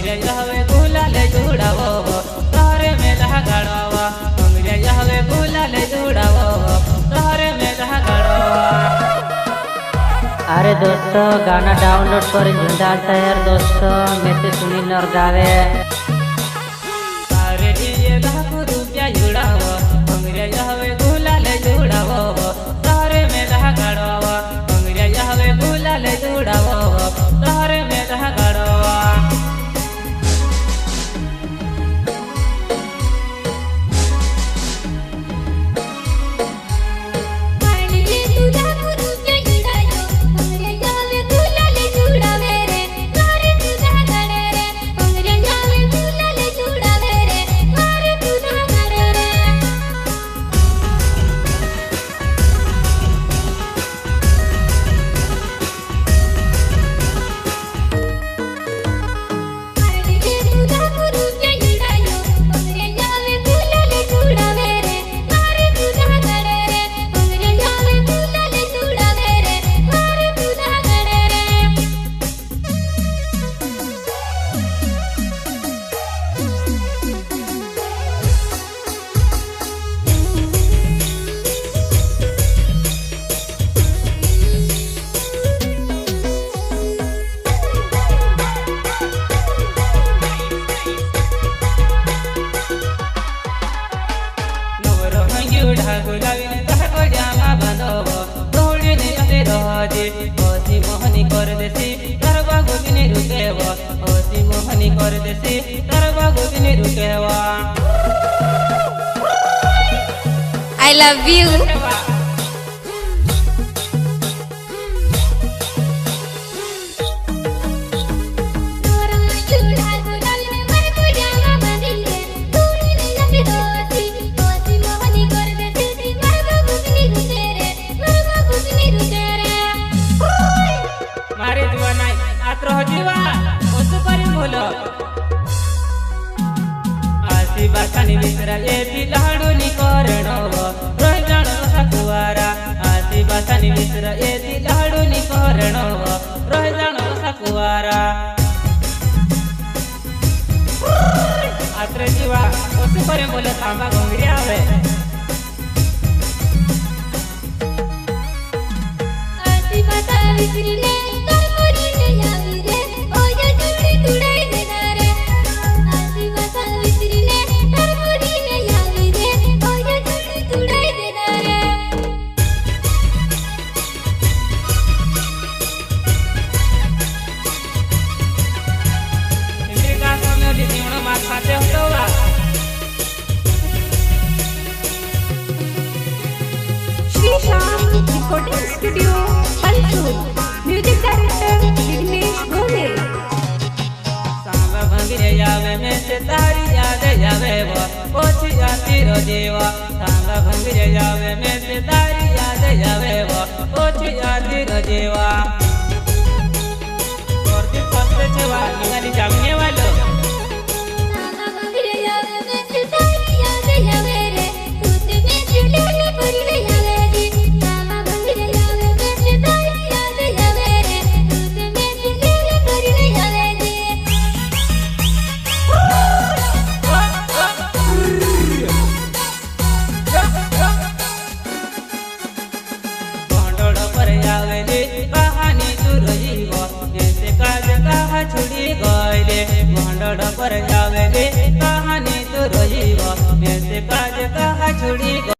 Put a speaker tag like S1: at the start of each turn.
S1: अंगरे हवे गुलाल जुड़ावो तोहरे में लगाड़वा अंगरे हवे गुलाल जुड़ावो तोहरे में लगाड़वा।
S2: अरे दोस्तों गाना डाउनलोड कर डालता है यार दोस्तों, मैं से सुनील और गावे।
S1: अरे ये लाखों रुपया जुड़ावो अंगरे हवे गुलाल जुड़ावो तोहरे में लगाड़वा अंगरे हवे गुलाल जुड़ावो तोहरे में लगाड़वा। गुलाबी तहको जामा बंधव दौड़ी ने अते रहजे ओसी मोहनी कर देसी तरबा गोबिनी रुकेव ओसी मोहनी कर देसी तरबा गोबिनी रुकेवा।
S3: I love you.
S1: मारे जुआ नाई आत्रो जीवा ओसु करी बोलो आसी बासानी बिसरा एती लाडू नी करणव रोय जाणो सकुवारा आसी बासानी बिसरा एती लाडू नी करणव रोय जाणो सकुवारा। आत्रो जीवा ओसु करी बोलो थांबा घोंगरी आवे
S3: आसी बासानी बिसरी recording studio Palsur, music director Vignesh Gole.
S1: सांबा भंगिरे जावे में से तारी याद जावे वो पोछी जाती रो जीवा सांबा भंगिरे जावे में से तारी याद जावे वो पोछी जाती रो जीवा। और भी पत्ते छवा निवाली जामने वालो कहानी तू रोजीव ऐसे काज कहा छुड़ी गए भंडड़ पर जावे कहानी तू रोजीव ऐसे काज कहा छुड़ी।